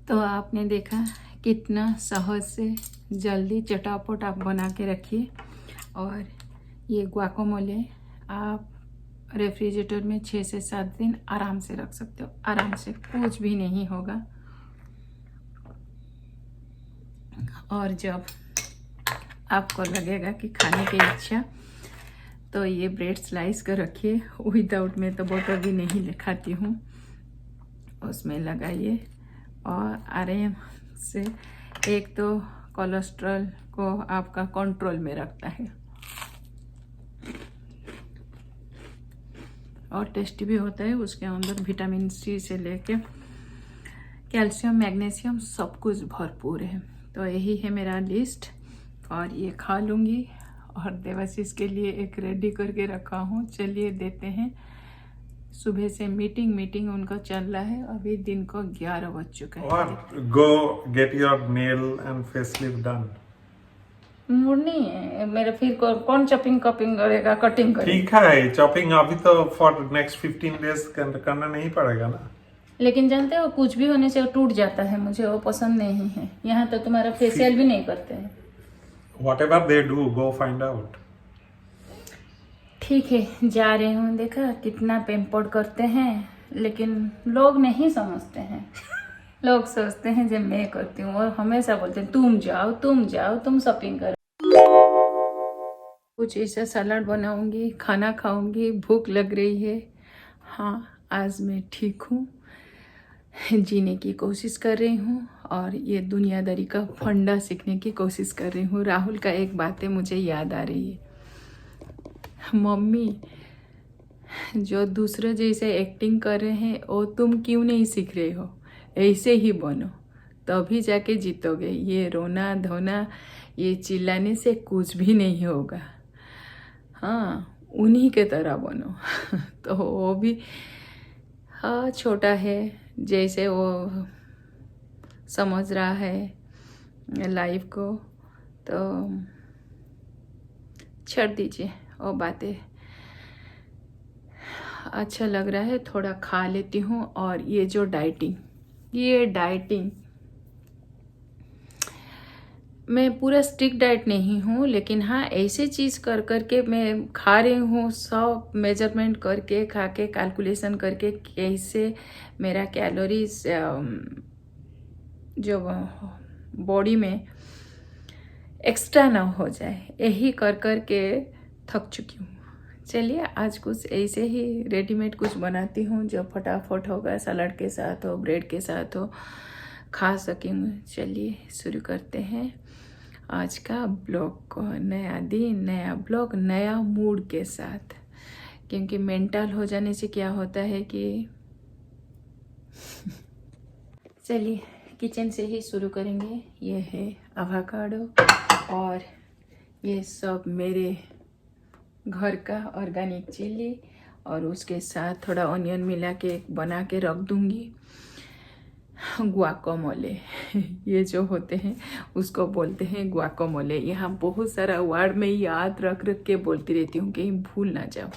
तो आपने देखा कितना सहज से जल्दी चटापट आप बना के रखिए। और ये गुआकामोले आप रेफ्रिजरेटर में 6 से 7 दिन आराम से रख सकते हो, आराम से, कुछ भी नहीं होगा। और जब आपको लगेगा कि खाने की इच्छा, तो ये ब्रेड स्लाइस कर रखिए। विदाउट में तो बटर भी नहीं खाती हूँ, उसमें लगाइए और आराम से। एक तो कोलेस्ट्रॉल को आपका कंट्रोल में रखता है और टेस्टी भी होता है। उसके अंदर विटामिन सी से लेके कैल्शियम, मैग्नीशियम सब कुछ भरपूर है। तो यही है मेरा लिस्ट और ये खा लूँगी। और देवाशीष के लिए एक रेडी करके रखा हूँ, चलिए देते हैं। सुबह से मीटिंग उनका चल रहा है। अभी दिन को 11 बज चुका है। Or go get your nail and facelift done. Mood नहीं है मेरा। फिर कौन चॉपिंग करेगा, कटिंग करेगा। ठीक है, चॉपिंग अभी तो फॉर नेक्स्ट 15 डेज करना नहीं पड़ेगा ना। लेकिन जानते हो कुछ भी होने से टूट जाता है, मुझे वो पसंद नहीं है। यहाँ तो तुम्हारा फेशियल भी नहीं करते हैं। Whatever they do, go find out. ठीक है, जा रही हूँ। देखा कितना पेम्पर्ड करते हैं, लेकिन लोग नहीं समझते हैं। लोग सोचते हैं जब मैं करती हूँ, और हमेशा बोलते हैं तुम जाओ तुम शॉपिंग करो। कुछ ऐसा सलाद बनाऊंगी, खाना खाऊंगी, भूख लग रही है। हाँ, आज मैं ठीक हूँ, जीने की कोशिश कर रही हूँ और ये दुनियादारी का फंडा सीखने की कोशिश कर रही हूँ। राहुल का एक बातें मुझे याद आ रही है, मम्मी जो दूसरे जैसे एक्टिंग कर रहे हैं वो तुम क्यों नहीं सीख रहे हो, ऐसे ही बनो तभी जाके जीतोगे। ये रोना धोना, ये चिल्लाने से कुछ भी नहीं होगा। हाँ, उन्हीं के तरह बनो। तो वो भी हाँ छोटा है, जैसे वो समझ रहा है लाइफ को, तो छोड़ दीजिए वो बातें। अच्छा लग रहा है, थोड़ा खा लेती हूँ। और ये जो डाइटिंग मैं पूरा स्ट्रिक्ट डाइट नहीं हूँ, लेकिन हाँ ऐसे चीज़ कर करके मैं खा रही हूँ। सब मेजरमेंट करके, खा के कैलकुलेशन करके कैसे मेरा कैलोरीज जो बॉडी में एक्स्ट्रा ना हो जाए, यही कर कर के थक चुकी हूँ। चलिए आज कुछ ऐसे ही रेडीमेड कुछ बनाती हूँ जो फटाफट होगा, सलाद के साथ हो, ब्रेड के साथ हो, खा सकेंगे। चलिए शुरू करते हैं आज का ब्लॉग को। नया दिन, नया ब्लॉग, नया मूड के साथ। क्योंकि मेंटल हो जाने से क्या होता है कि चलिए किचन से ही शुरू करेंगे। ये है एवोकाडो और ये सब मेरे घर का ऑर्गेनिक चिली, और उसके साथ थोड़ा ऑनियन मिला के बना के रख दूंगी। गुआकामोले ये जो होते हैं उसको बोलते हैं गुआकामोले। यहाँ बहुत सारा वर्ड में याद रख के बोलती रहती हूँ, कहीं भूल ना जाओ।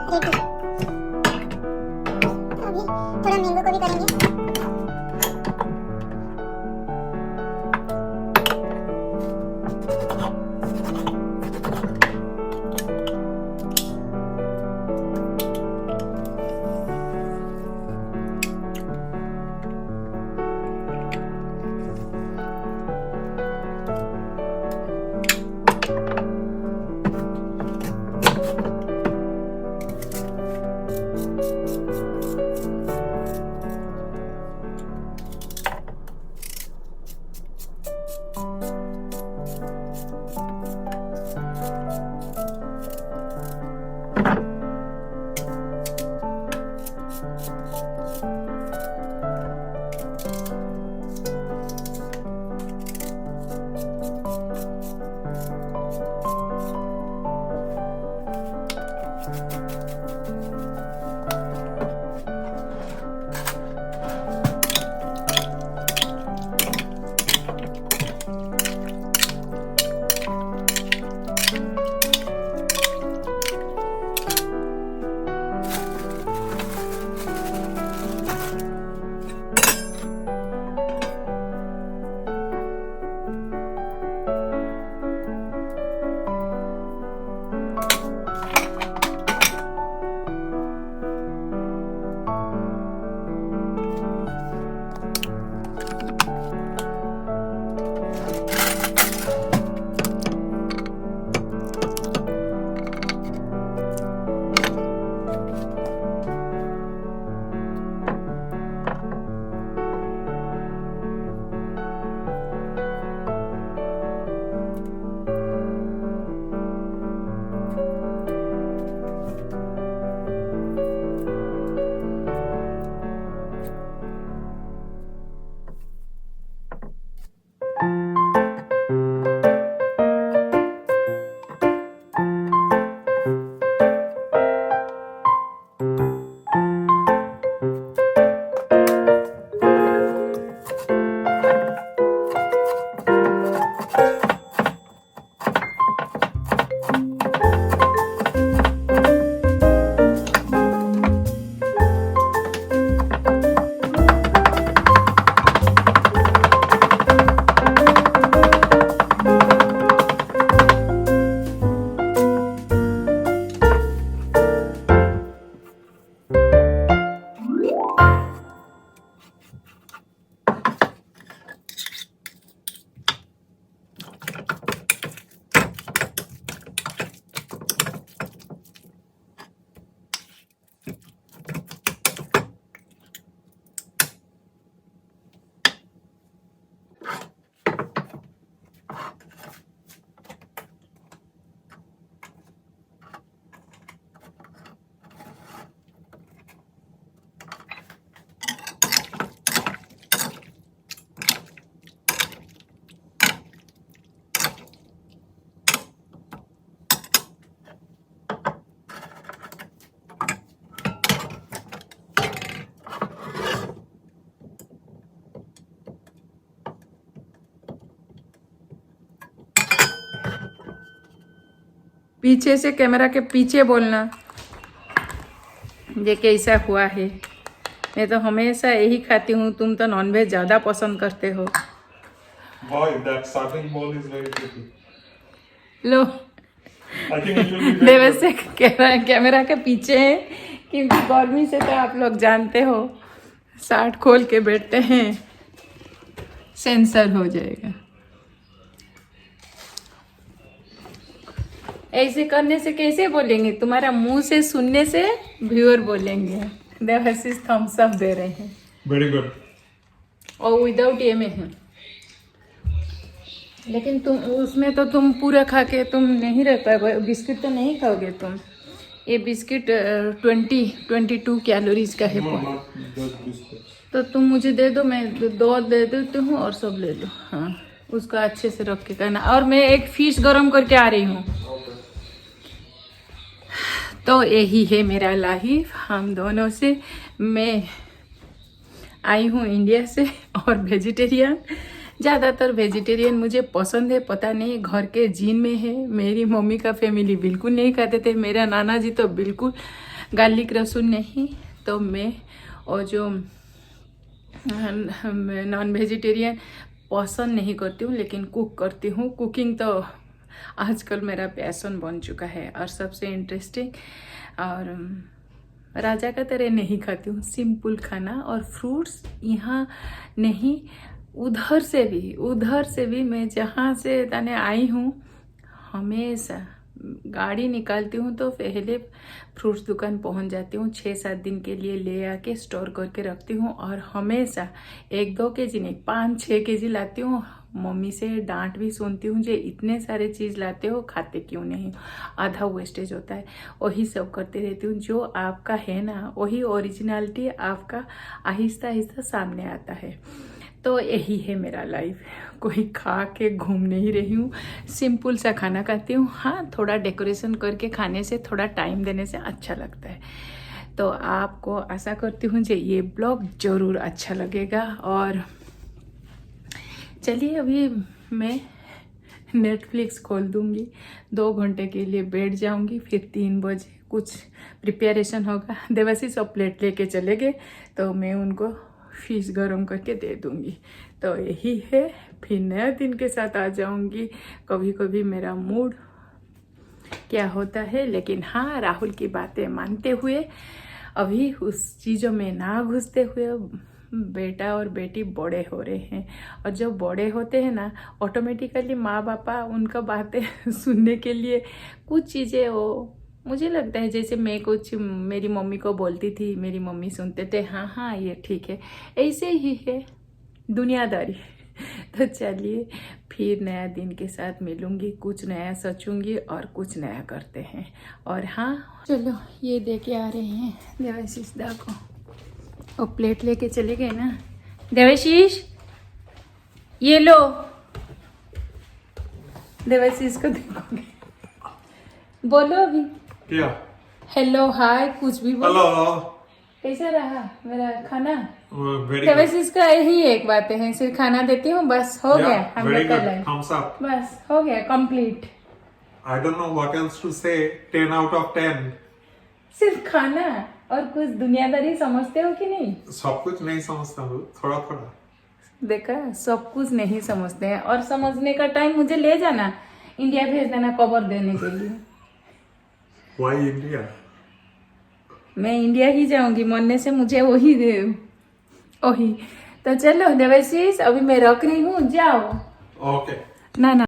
हो गया रेडी। अभी थोड़ा मैंगो को भी करेंगे। पीछे से कैमरा के पीछे बोलना ये कैसा हुआ है। मैं तो हमेशा यही खाती हूँ, तुम तो नॉनवेज ज़्यादा पसंद करते हो। Boy, that serving bowl is very pretty. Low I think it will be very देवे good. से कैमरा के पीछे है क्योंकि गर्मी से तो आप लोग जानते हो, शर्ट खोल के बैठते हैं, सेंसर हो जाएगा। ऐसे करने से कैसे बोलेंगे, तुम्हारा मुंह से सुनने से व्यूअर बोलेंगे। देवर्षिस थम्स अप दे रहे हैं Very good. और विदाउट ये में है, लेकिन तुम उसमें तो तुम पूरा खा के तुम नहीं रह पाओगे, बिस्किट तो नहीं खाओगे तुम। ये बिस्किट 22 कैलोरीज का है। No, not just biscuits. तो तुम मुझे दे दो, मैं 2 दे देती हूँ और सब ले लो। हाँ, उसका अच्छे से रख के करना। और मैं एक फिश गरम करके आ रही हूँ। Okay. तो यही है मेरा लाइफ, हम दोनों से। मैं आई हूँ इंडिया से और वेजिटेरियन, ज़्यादातर वेजिटेरियन मुझे पसंद है, पता नहीं घर के जीन में है। मेरी मम्मी का फैमिली बिल्कुल नहीं खाते थे, मेरा नाना जी तो बिल्कुल गार्लिक लहसुन नहीं। तो मैं और जो नॉन वेजिटेरियन पसंद नहीं करती हूँ, लेकिन कुक करती हूँ। कुकिंग तो आजकल मेरा पैशन बन चुका है। और सबसे इंटरेस्टिंग, और राजा का तरह नहीं खाती हूँ, सिंपल खाना। और फ्रूट्स यहाँ नहीं, उधर से भी मैं जहाँ से तने आई हूँ, हमेशा गाड़ी निकालती हूँ तो पहले फ्रूट्स दुकान पहुँच जाती हूँ। 6-7 दिन के लिए ले आके स्टोर करके रखती हूँ और हमेशा 1-2 केजी नहीं, 5-6 केजी लाती हूँ। मम्मी से डांट भी सुनती हूँ, जो इतने सारे चीज़ लाते हो, खाते क्यों नहीं, आधा वेस्टेज होता है। वही सब करती रहती हूँ। जो आपका है ना, वही ओरिजिनलिटी आपका आहिस्ता आहिस्ता सामने आता है। तो यही है मेरा लाइफ। कोई खा के घूम नहीं रही हूँ, सिंपल सा खाना खाती हूँ। हाँ, थोड़ा डेकोरेशन करके खाने से, थोड़ा टाइम देने से अच्छा लगता है। तो आपको आशा करती हूँ कि ये ब्लॉग ज़रूर अच्छा लगेगा। और चलिए अभी मैं नेटफ्लिक्स खोल दूँगी, 2 घंटे के लिए बैठ जाऊँगी, फिर 3 बजे कुछ प्रिपरेशन होगा। देवासी सब प्लेट लेके चले गए तो मैं उनको फिश गरम करके दे दूँगी। तो यही है, फिर नया दिन के साथ आ जाऊँगी। कभी कभी मेरा मूड क्या होता है, लेकिन हाँ, राहुल की बातें मानते हुए, अभी उस चीज़ों में ना घुसते हुए। बेटा और बेटी बड़े हो रहे हैं, और जब बड़े होते हैं ना, ऑटोमेटिकली माँ बापा उनका बातें सुनने के लिए कुछ चीज़ें वो, मुझे लगता है जैसे मैं कुछ मेरी मम्मी को बोलती थी, मेरी मम्मी सुनते थे, हाँ हाँ ये ठीक है। ऐसे ही है दुनियादारी। तो चलिए फिर नया दिन के साथ मिलूंगी, कुछ नया सोचूंगी और कुछ नया करते हैं। और हाँ, चलो ये दे के आ रहे हैं देवाशीष दा को, और प्लेट लेके चले गए ना। देवाशीष ये लो, देवाशीष को देखोगे, बोलो अभी। क्या? हेलो, हाय, कुछ भी बोलो। Hello. कैसा रहा मेरा खाना? Very good. देवाशीष का यही एक बात है, सिर्फ खाना देती हूँ, बस हो गया। Yeah, हम very लोग का good. Life Thumbs up. बस हो गया complete. I don't know what else to say. 10 out of 10. सिर्फ खाना और कुछ दुनियादारी समझते हो कि नहीं? सब कुछ नहीं समझता हूँ, थोड़ा थोड़ा। देखा, सब कुछ नहीं समझते हैं। और समझने का टाइम मुझे ले जाना, इंडिया भेज देना कवर देने के लिए। Why India? मैं इंडिया ही जाऊंगी, मरने से मुझे वही तो चलो देवाशीष, अभी मैं रख रही हूँ, जाओ। Okay. ना ना